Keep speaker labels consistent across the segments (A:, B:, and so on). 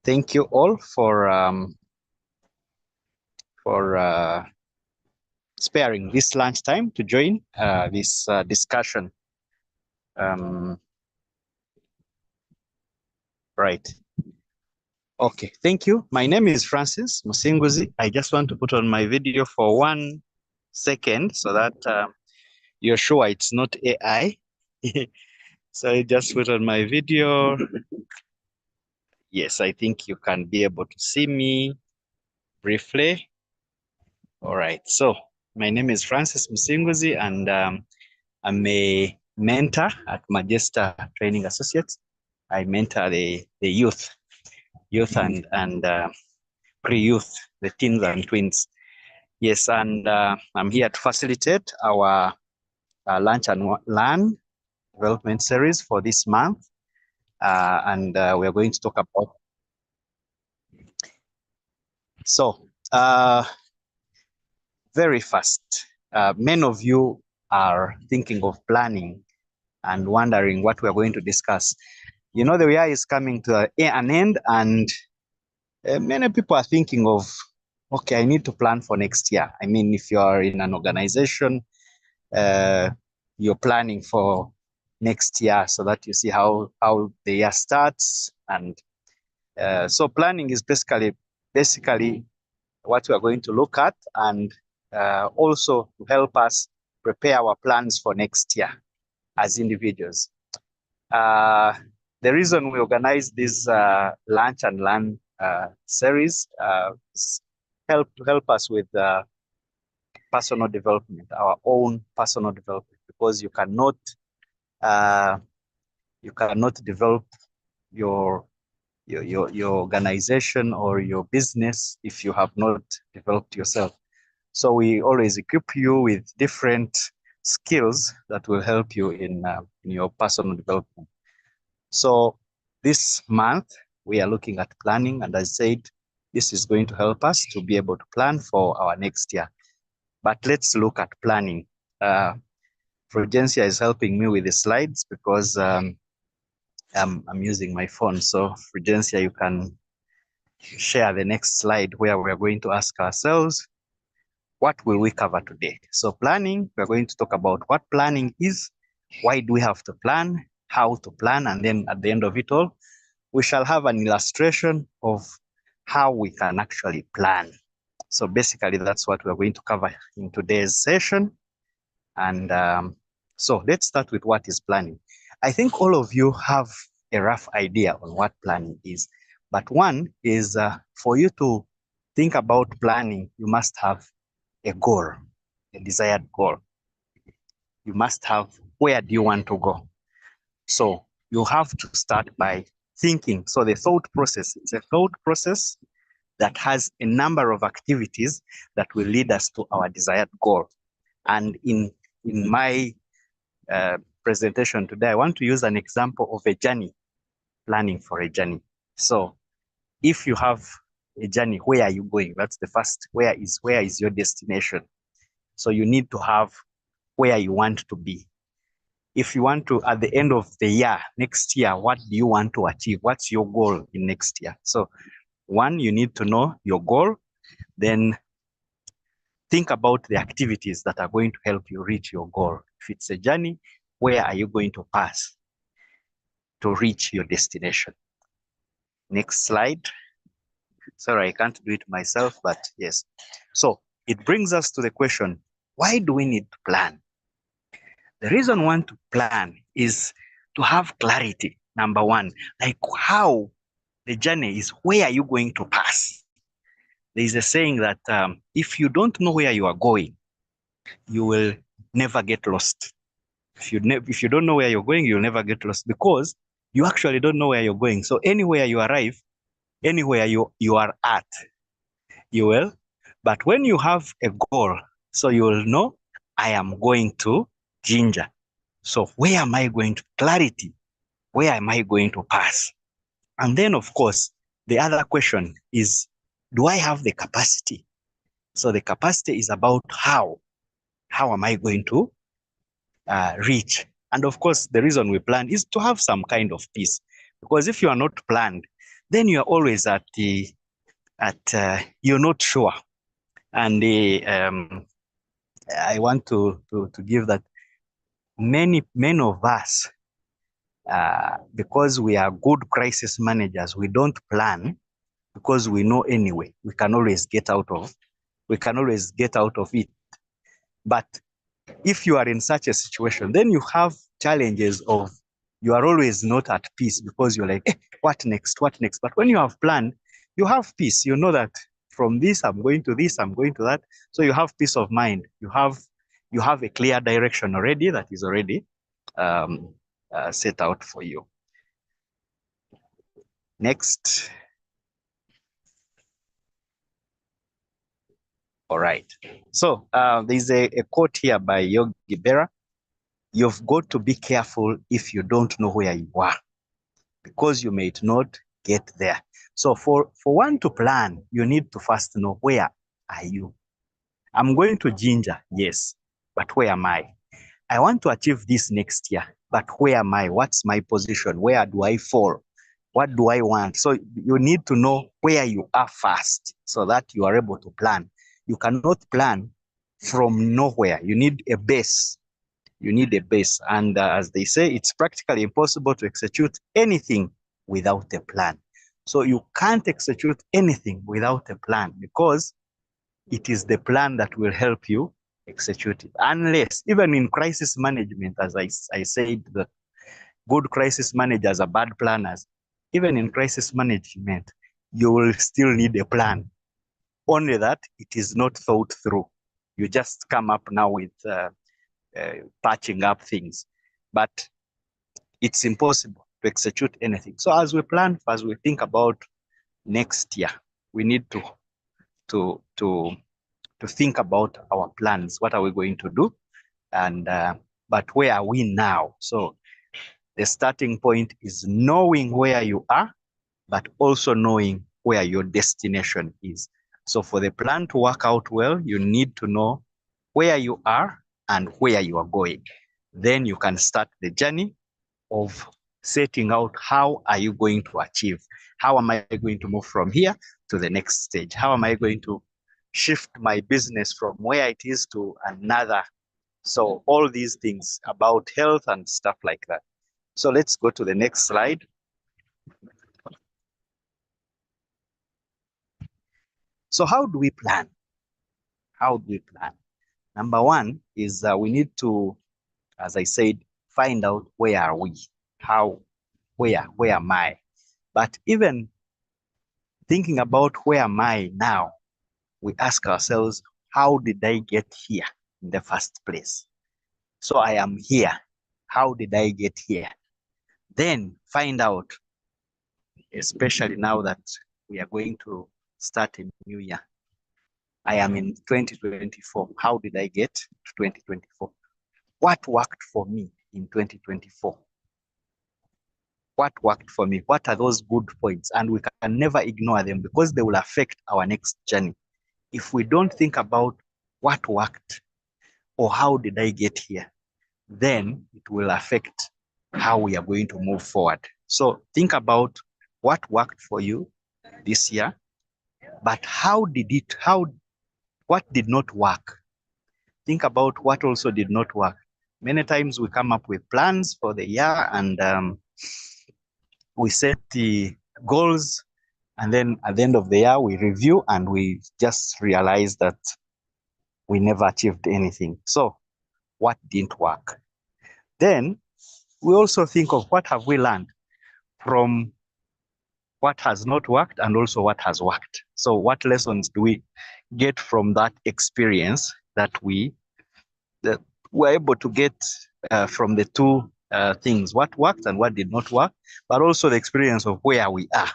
A: Thank you all for sparing this lunchtime to join this discussion. Right. Okay, thank you. My name is Francis Musinguzi. I just want to put on my video for 1 second so that you're sure it's not AI. So I just put on my video. Yes, I think you can be able to see me briefly. All right, so my name is Francis Musinguzi, and I'm a mentor at Magesta Training Associates. I mentor the youth and pre-youth, the teens and twins. Yes, and I'm here to facilitate our Lunch and Learn development series for this month. And we are going to talk about. So, very fast, many of you are thinking of planning and wondering what we are going to discuss. You know, the year is coming to an end, and many people are thinking of, okay, I need to plan for next year. I mean, if you are in an organization, you're planning for next year so that you see how the year starts. And so planning is basically what we are going to look at, and also to help us prepare our plans for next year as individuals. The reason we organize this Lunch and Learn series is help us with personal development, our own personal development, because you cannot develop your organization or your business if you have not developed yourself. So we always equip you with different skills that will help you in your personal development. So this month we are looking at planning, and as I said, this is going to help us to be able to plan for our next year. But let's look at planning. Frugencia is helping me with the slides because I'm using my phone. So Frugencia, you can share the next slide where we are going to ask ourselves, what will we cover today? So planning, we're going to talk about what planning is, why do we have to plan, how to plan, and then at the end of it all, we shall have an illustration of how we can actually plan. So basically, that's what we're going to cover in today's session. And so let's start with what is planning. I think all of you have a rough idea on what planning is. But one is for you to think about planning, you must have a goal, a desired goal. You must have, where do you want to go? So you have to start by thinking. So the thought process, it's a thought process that has a number of activities that will lead us to our desired goal. And in my presentation today, I want to use an example of a journey, planning for a journey. So if you have a journey, where are you going? That's the first, where is your destination? So you need to have where you want to be. If you want to, at the end of the year, next year, what do you want to achieve? What's your goal in next year? So one, you need to know your goal, then think about the activities that are going to help you reach your goal. If it's a journey, where are you going to pass to reach your destination? Next slide. Sorry, I can't do it myself, but yes. So it brings us to the question, why do we need to plan? The reason we want to plan is to have clarity, number one, like how the journey is, where are you going to pass? There is a saying that if you don't know where you are going, you will never get lost. If you don't know where you're going, you'll never get lost because you actually don't know where you're going. So anywhere you arrive, anywhere you are at, you will. But when you have a goal, so you will know, I am going to Jinja. So where am I going to? Clarity. Where am I going to pass? And then, of course, the other question is, do I have the capacity? So the capacity is about how am I going to reach? And of course, the reason we plan is to have some kind of peace. Because if you are not planned, then you're always you're not sure. And I want to give that many of us, because we are good crisis managers, we don't plan because we know anyway we can always get out of it. But if you are in such a situation, then you have challenges of, you are always not at peace because you're like, what next? What next? But when you have planned, you have peace. You know that from this, I'm going to this, I'm going to that. So you have peace of mind. You have a clear direction already that is already set out for you. Next. All right. So there's a quote here by Yogi Berra. You've got to be careful if you don't know where you are, because you may not get there. So for one to plan, you need to first know, where are you? I'm going to Jinja, yes, but where am I? I want to achieve this next year, but where am I? What's my position? Where do I fall? What do I want? So you need to know where you are first so that you are able to plan. You cannot plan from nowhere. You need a base. You need a base. And as they say, it's practically impossible to execute anything without a plan. So you can't execute anything without a plan, because it is the plan that will help you execute it. Unless, even in crisis management, as I said, the good crisis managers are bad planners. Even in crisis management, you will still need a plan. Only that it is not thought through. You just come up now with patching up things, but it's impossible to execute anything. So as we plan, as we think about next year, we need to think about our plans. What are we going to do? And but where are we now? So the starting point is knowing where you are, but also knowing where your destination is. So for the plan to work out well, you need to know where you are and where you are going. Then you can start the journey of setting out, how are you going to achieve? How am I going to move from here to the next stage? How am I going to shift my business from where it is to another? So all these things about health and stuff like that. So let's go to the next slide. So how do we plan? How do we plan? Number one is we need to, as I said, find out, where are we? Where am I? But even thinking about where am I now, we ask ourselves, how did I get here in the first place? So I am here. How did I get here? Then find out, especially now that we are going to start a new year. I am in 2024. How did I get to 2024? What worked for me in 2024? What worked for me? What are those good points? And we can never ignore them, because they will affect our next journey. If we don't think about what worked or how did I get here, then it will affect how we are going to move forward. So think about what worked for you this year, but what did not work? Think about what also did not work. Many times we come up with plans for the year, and we set the goals, and then at the end of the year we review and we just realize that we never achieved anything. So what didn't work? Then we also think of, what have we learned from what has not worked and also what has worked? So what lessons do we get from that experience that we were able to get from the two things, what worked and what did not work, but also the experience of where we are?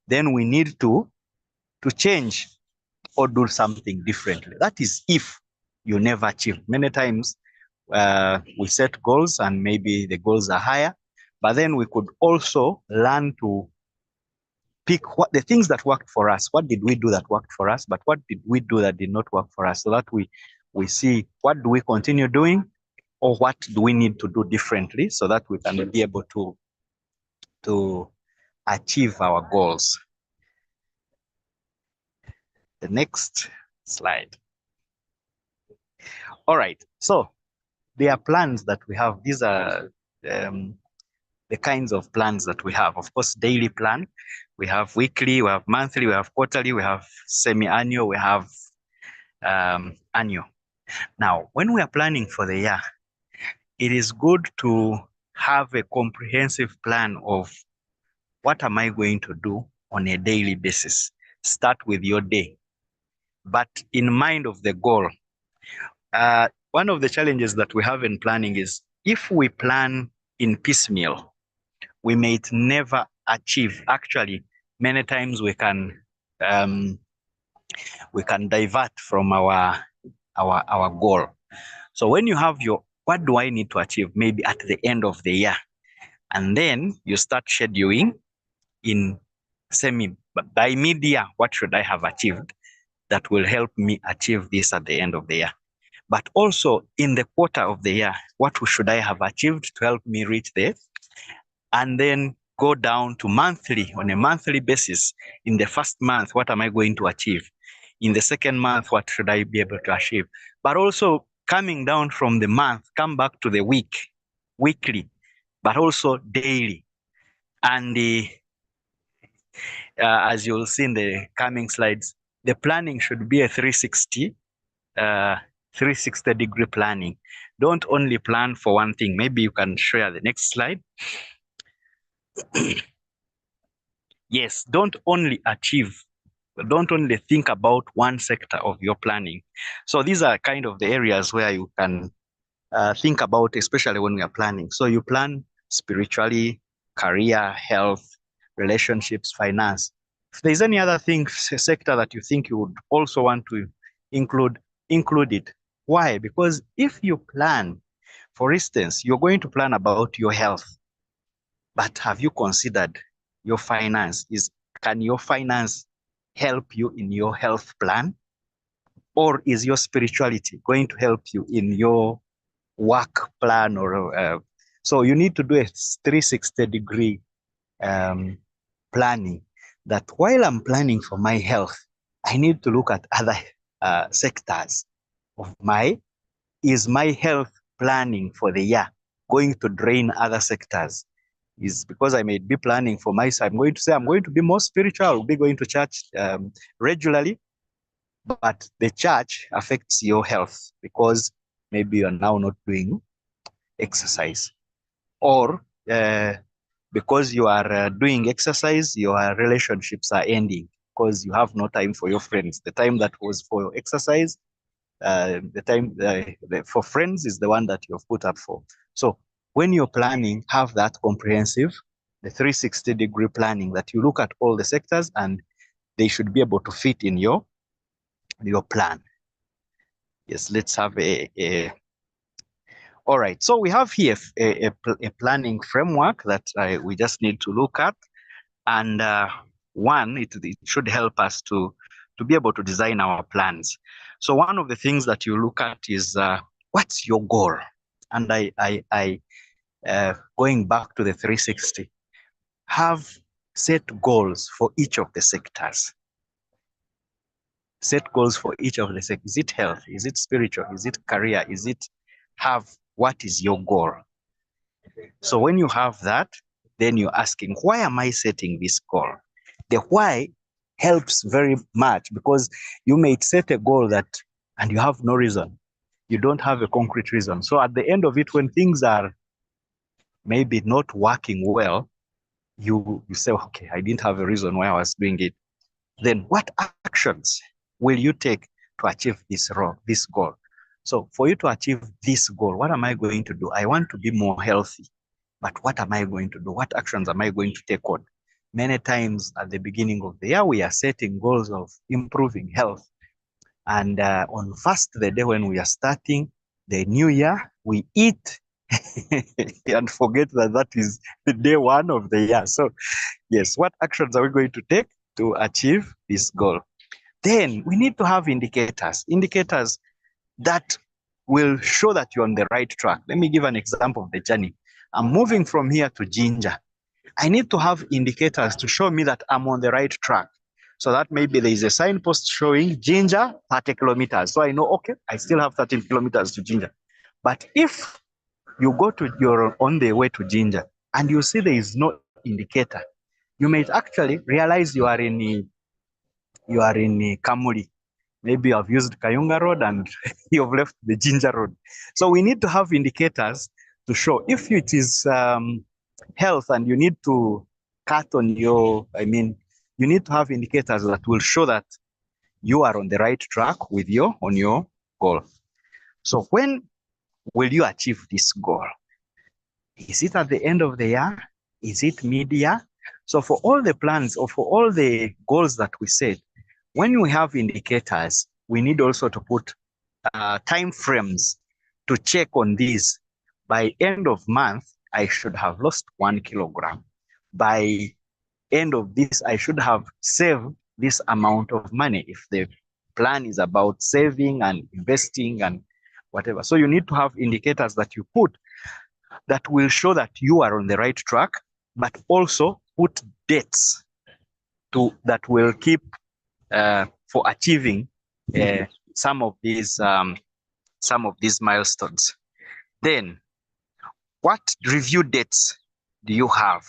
A: Then we need to change or do something differently. That is if you never achieve. Many times we set goals and maybe the goals are higher, but then we could also learn to pick what the things that worked for us. What did we do that worked for us, but what did we do that did not work for us, so that we see what do we continue doing, or what do we need to do differently, so that we can be able to achieve our goals. The next slide. All right, so there are plans that we have. These are the kinds of plans that we have. Of course, daily plan. We have weekly, we have monthly, we have quarterly, we have semi-annual, we have annual. Now, when we are planning for the year, it is good to have a comprehensive plan of what am I going to do on a daily basis. Start with your day, but in mind of the goal. One of the challenges that we have in planning is if we plan in piecemeal, we may never achieve. Actually, many times we can divert from our goal. So when you have your, what do I need to achieve? Maybe at the end of the year, and then you start scheduling in by mid-year, what should I have achieved that will help me achieve this at the end of the year? But also in the quarter of the year, what should I have achieved to help me reach there? And then go down to monthly, on a monthly basis. In the first month, what am I going to achieve? In the second month, what should I be able to achieve? But also coming down from the month, come back to the weekly, but also daily. And as you'll see in the coming slides, the planning should be a 360 degree planning. Don't only plan for one thing. Maybe you can share the next slide. Yes, don't only think about one sector of your planning. So these are kind of the areas where you can think about, especially when we are planning. So you plan spiritually, career, health, relationships, finance. If there's any other sector that you think you would also want to include it. Why? Because if you plan, for instance, you're going to plan about your health, but have you considered your finance? Can your finance help you in your health plan? Or is your spirituality going to help you in your work plan? Or so you need to do a 360 degree planning, that while I'm planning for my health, I need to look at other sectors of is my health planning for the year going to drain other sectors? Is because I may be planning for myself. I'm going to say I'm going to be more spiritual, I'll be going to church regularly, but the church affects your health because maybe you're now not doing exercise, or because you are doing exercise, your relationships are ending because you have no time for your friends. The time that was for your exercise, the time for friends is the one that you've put up for. So when you're planning, have that comprehensive, the 360 degree planning, that you look at all the sectors and they should be able to fit in your plan. Yes, let's have all right. So we have here a planning framework that we just need to look at. And one, it should help us to be able to design our plans. So one of the things that you look at is what's your goal? And going back to the 360, have set goals for each of the sectors. Set goals for each of the sectors. Is it health? Is it spiritual? Is it career? Is it what is your goal? So when you have that, then you're asking, why am I setting this goal? The why helps very much, because you may set a goal and you have no reason. You don't have a concrete reason. So at the end of it, when things are maybe not working well, you say, okay, I didn't have a reason why I was doing it. Then what actions will you take to achieve this goal? So for you to achieve this goal, what am I going to do? I want to be more healthy, but what am I going to do? What actions am I going to take on? Many times at the beginning of the year, we are setting goals of improving health. And on the day when we are starting the new year, we eat and forget that is the day one of the year. So yes, what actions are we going to take to achieve this goal? Then we need to have indicators that will show that you're on the right track. Let me give an example of the journey. I'm moving from here to Jinja. I need to have indicators to show me that I'm on the right track. So that maybe there is a signpost showing Jinja 30 kilometers. So I know, okay, I still have 13 kilometers to Jinja. But if you go to, you're on the way to Jinja and you see there is no indicator, you might actually realize you are in Kamuli. Maybe you have used Kayunga Road and you've left the Jinja Road. So we need to have indicators to show if it is health and you need to cut on your, you need to have indicators that will show that you are on the right track with on your goal. So when will you achieve this goal? Is it at the end of the year? Is it mid-year? So for all the plans or for all the goals that we set, when we have indicators, we need also to put time frames to check on these. By end of month, I should have lost 1 kilogram. By end of this, I should have saved this amount of money if the plan is about saving and investing and whatever. So you need to have indicators that you put that will show that you are on the right track, but also put dates that will keep for achieving some of these milestones. Then, what review dates do you have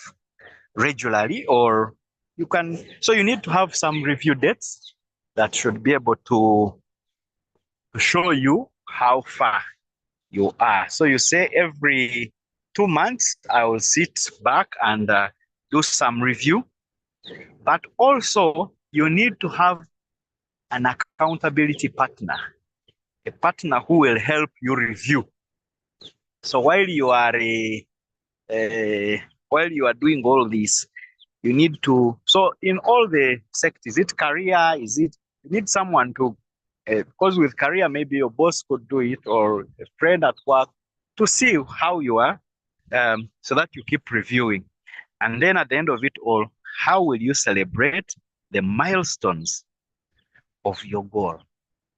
A: regularly, or you can? So you need to have some review dates that should be able to show you how far you are. So you say every 2 months, I will sit back and do some review. But also, you need to have an accountability partner, a partner who will help you review. So while you are doing all this, you need to. So in all the sectors, is it career? Is it you need someone to? Because with career, maybe your boss could do it or a friend at work to see how you are, so that you keep reviewing. And then at the end of it all, how will you celebrate the milestones of your goal?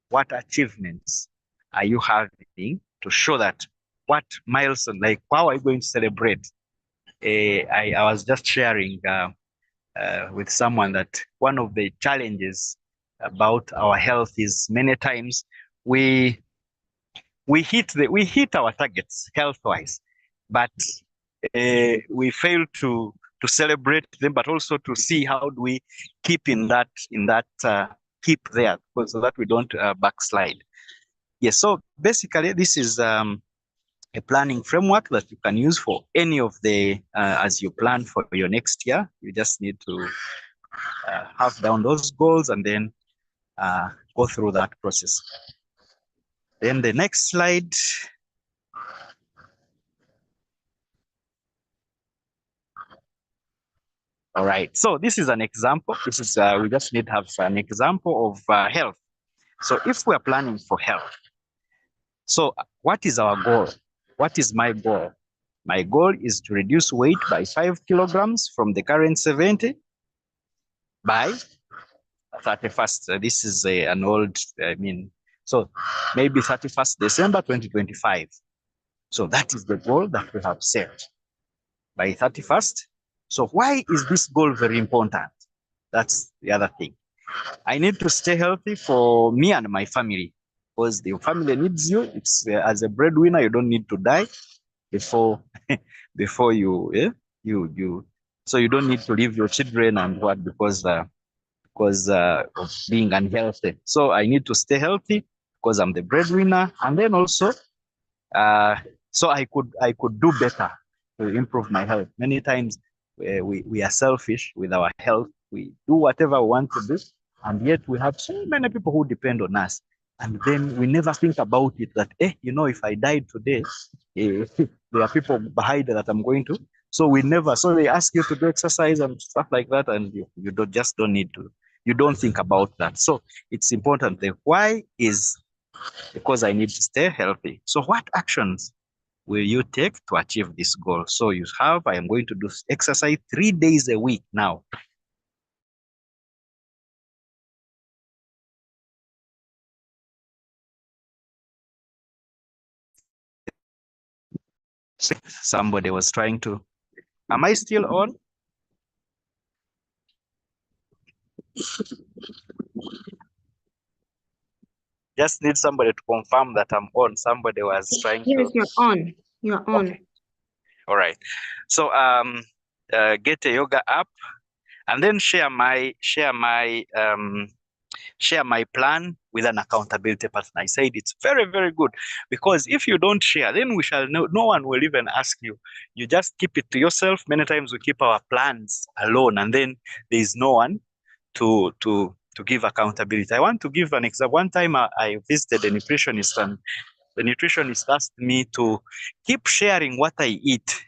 A: What achievements are you having to show that what milestone, like how are you going to celebrate? I was just sharing with someone that one of the challenges about our health is many times we hit our targets health wise, but we fail to celebrate them, but also to see how do we keep in that keep there, so that we don't backslide. Yes, so basically this is a planning framework that you can use for any of the as you plan for your next year. You just need to have down those goals and then go through that process. Then the next slide. All right, so this is an example. This is we just need to have an example of health. So if we are planning for health, so what is our goal? What is my goal? My goal is to reduce weight by 5 kilograms from the current 70 by 31st. This is an old, so maybe 31st December 2025. So that is the goal that we have set by 31st. So why is this goal very important? That's the other thing. I need to stay healthy for me and my family, because the family needs you. It's as a breadwinner, you don't need to die before before you. So you don't need to leave your children and what because of being unhealthy. So I need to stay healthy because I'm the breadwinner, and then also so I could do better to improve my health. Many times we are selfish with our health. We do whatever we want to do, and yet we have so many people who depend on us. And then we never think about it that, if I died today, there are people behind that I'm going to. So so they ask you to do exercise and stuff like that, and you don't need to. You don't think about that. So it's important. The why is because I need to stay healthy. So what actions will you take to achieve this goal? So I am going to do exercise 3 days a week now. Somebody was trying to, am I still on? Just need somebody to confirm that I'm on. Somebody was trying
B: Yes,
A: to.
B: you're on. You're on.
A: Okay. All right. So get a yoga app, and then share my plan with an accountability partner. I said it's very, very good, because if you don't share, then we shall know, no one will even ask you. You just keep it to yourself. Many times we keep our plans alone, and then there is no one to give accountability. I want to give an example. One time I visited a nutritionist, and the nutritionist asked me to keep sharing what I eat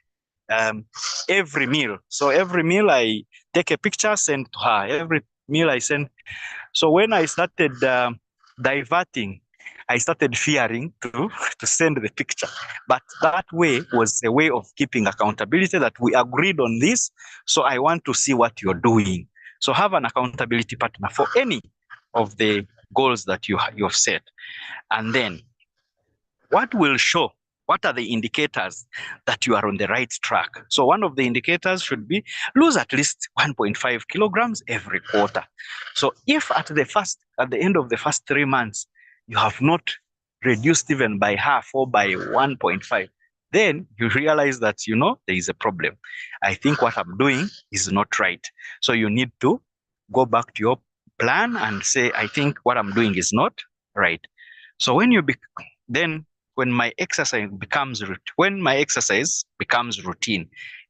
A: every meal. So every meal I take a picture, send to her. Every meal I send. So when I started diverting, I started fearing to send the picture. But that way was a way of keeping accountability, that we agreed on this. So I want to see what you're doing. So have an accountability partner for any of the goals that you have set. And then what will show, what are the indicators that you are on the right track? So one of the indicators should be lose at least 1.5 kilograms every quarter. So if at the end of the first 3 months, you have not reduced even by half or by 1.5, then you realize that, there is a problem. I think what I'm doing is not right. So you need to go back to your plan and say, I think what I'm doing is not right. So then when my exercise becomes routine,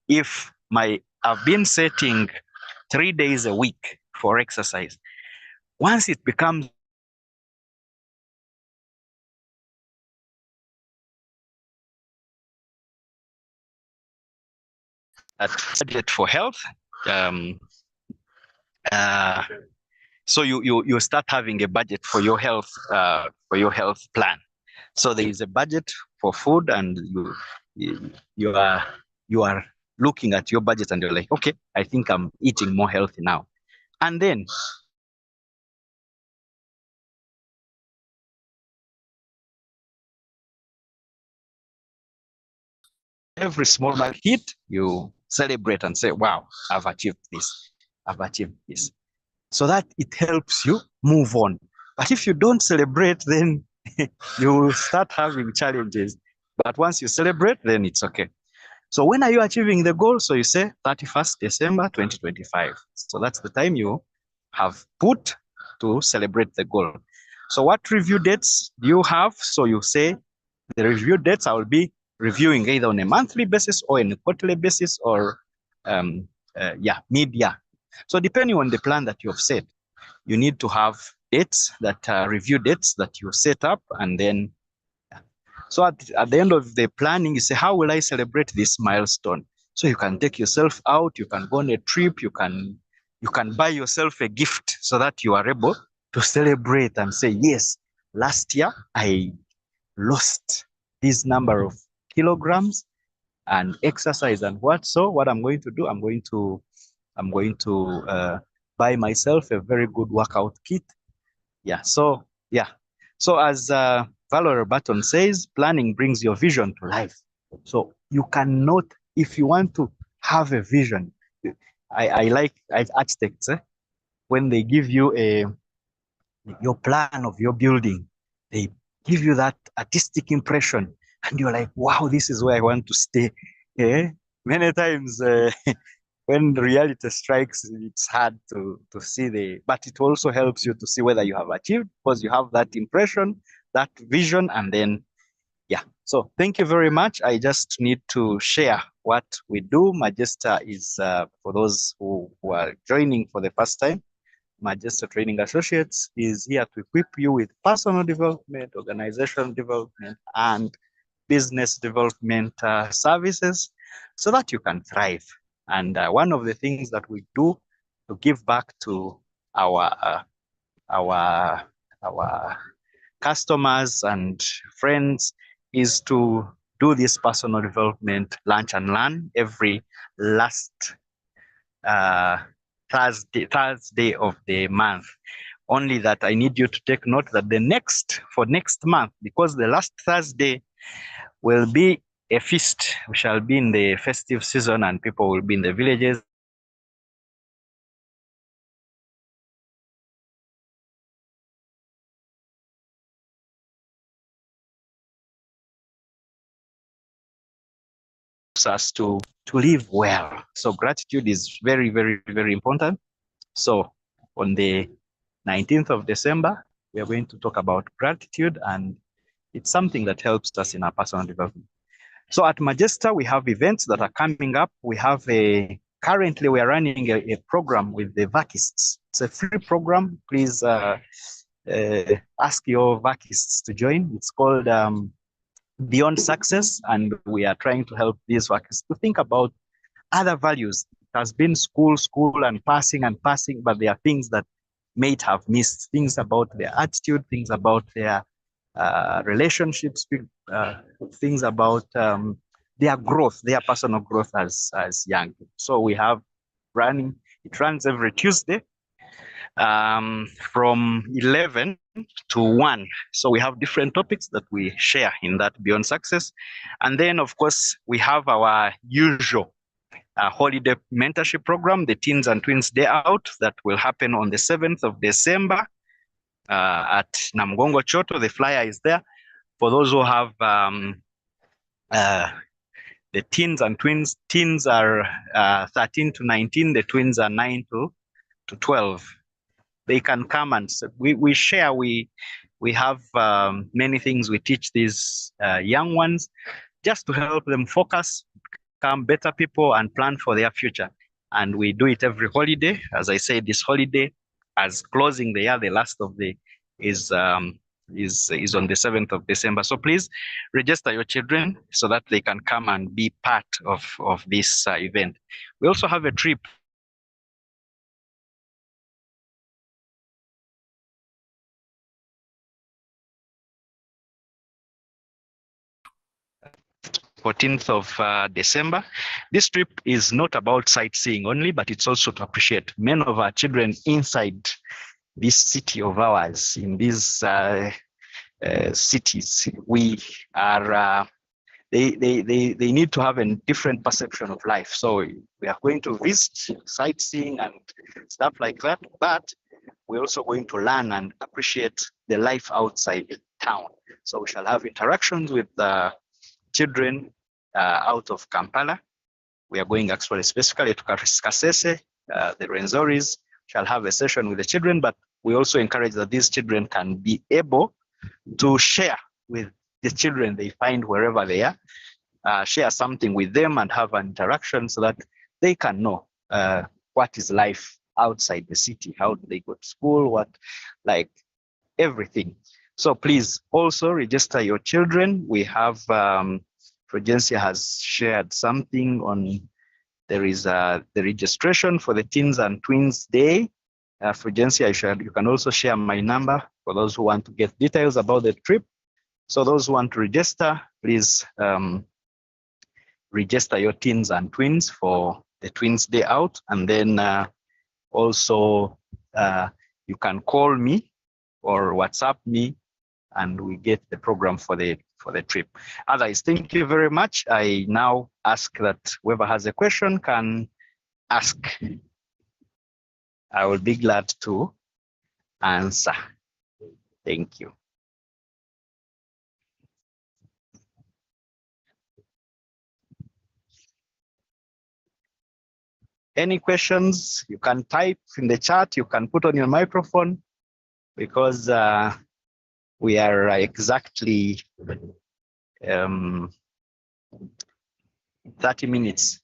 A: if I've been setting 3 days a week for exercise, once it becomes a budget for health, so you start having a budget for your health plan. So there is a budget for food, and you are looking at your budget, and you're like, okay, I think I'm eating more healthy now. And then every small hit, you celebrate and say, wow, I've achieved this. I've achieved this. So that it helps you move on. But if you don't celebrate, then you start having challenges. But once you celebrate, then it's okay. So when are you achieving the goal? So you say 31st December 2025. So that's the time you have put to celebrate the goal. So what review dates do you have? So you say the review dates, I will be reviewing either on a monthly basis or on a quarterly basis, or mid-year. So depending on the plan that you have set, you need to have dates that review dates that you set up, and then so at the end of the planning, you say, how will I celebrate this milestone? So you can take yourself out, you can go on a trip, you can buy yourself a gift, so that you are able to celebrate and say, yes, last year I lost this number of kilograms and exercise and what. So what I'm going to do, I'm going to buy myself a very good workout kit. Yeah. So as Valerie Burton says, planning brings your vision to life. So you cannot, if you want to have a vision, I like architects, when they give you your plan of your building, they give you that artistic impression, and you're like, wow, this is where I want to stay. Yeah. Many times when reality strikes, it's hard to see but it also helps you to see whether you have achieved, because you have that impression, that vision, and then, yeah. So thank you very much. I just need to share what we do. Magesta is, for those who are joining for the first time, Magesta Training Associates is here to equip you with personal development, organizational development, and business development services, so that you can thrive. And one of the things that we do to give back to our our customers and friends is to do this personal development lunch and learn every last Thursday of the month. Only that I need you to take note that for next month, because the last Thursday will be a feast. We shall be in the festive season, and people will be in the villages. us to live well. So gratitude is very, very, very important. So on the 19th of December, we are going to talk about gratitude, and it's something that helps us in our personal development. So at Magesta, we have events that are coming up. We have currently we are running a program with the vacists. It's a free program. Please ask your vacists to join. It's called Beyond Success, and we are trying to help these vacists to think about other values. It has been school, and passing, but there are things that may have missed, things about their attitude, things about their relationships, things about their growth, their personal growth as young people. So we have it runs every Tuesday from 11 to 1. So we have different topics that we share in that Beyond Success. And then, of course, we have our usual holiday mentorship program, the Teens and Twins Day Out, that will happen on the 7th of December at Namgongo Choto. The flyer is there. For those who have the teens and twins, teens are 13 to 19, the twins are 9 to 12. They can come and we share, we have many things we teach these young ones just to help them focus, become better people, and plan for their future. And we do it every holiday. As I said, this holiday, as closing the year, the last of the is on the 7th of December. So please register your children so that they can come and be part of this event. We also have a trip 14th of December. This trip is not about sightseeing only, but it's also to appreciate many of our children inside this city of ours, in these cities. We are, they need to have a different perception of life. So we are going to visit, sightseeing and stuff like that, but we're also going to learn and appreciate the life outside town. So we shall have interactions with the children out of Kampala. We are going actually specifically to Kasese, the Rwenzoris shall have a session with the children, but we also encourage that these children can be able to share with the children they find wherever they are, share something with them and have an interaction so that they can know what is life outside the city, how do they go to school, what, like everything. So please also register your children. We have, Fulgencia has shared something on, there is the registration for the Teens and Twins Day. Fulgencia, you can also share my number for those who want to get details about the trip. So those who want to register, please register your teens and twins for the Twins Day Out. And then also you can call me or WhatsApp me and we get the program for the trip. Otherwise, thank you very much. I now ask that whoever has a question can ask. I will be glad to answer. Thank you. Any questions, you can type in the chat, you can put on your microphone, because we are exactly 30 minutes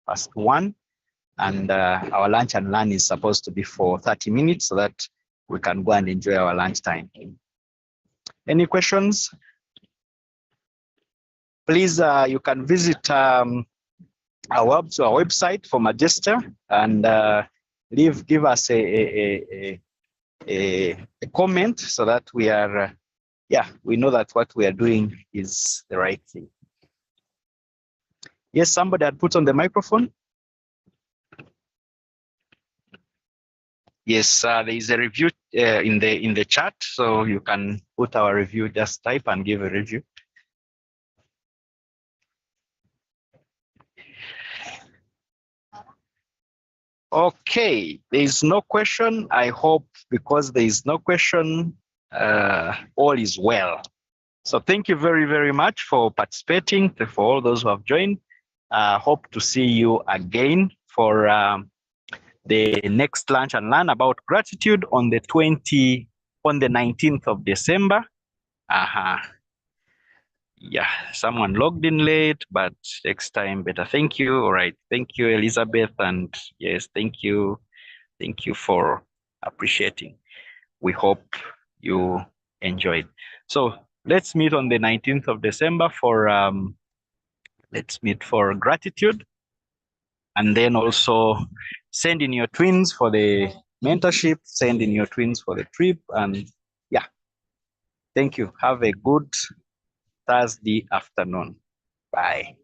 A: past 1, and our lunch and learn is supposed to be for 30 minutes so that we can go and enjoy our lunch time. Any questions? Please, you can visit our website for Magesta and give us a comment so that we are, we know that what we are doing is the right thing. Yes, somebody had put on the microphone. Yes, there is a review in the chat, so you can put our review, just type and give a review. Okay, there is no question. I hope because there is no question, all is well. So thank you very, very much for participating, for all those who have joined. Hope to see you again for the next lunch and learn about gratitude on the 19th of December. Yeah, someone logged in late, but next time better. Thank you. All right. Thank you, Elizabeth. And yes, thank you. Thank you for appreciating. We hope you enjoyed. So let's meet on the 19th of December for let's meet for gratitude. And then also send in your twins for the mentorship, send in your twins for the trip. And yeah, thank you. Have a good Thursday afternoon. Bye.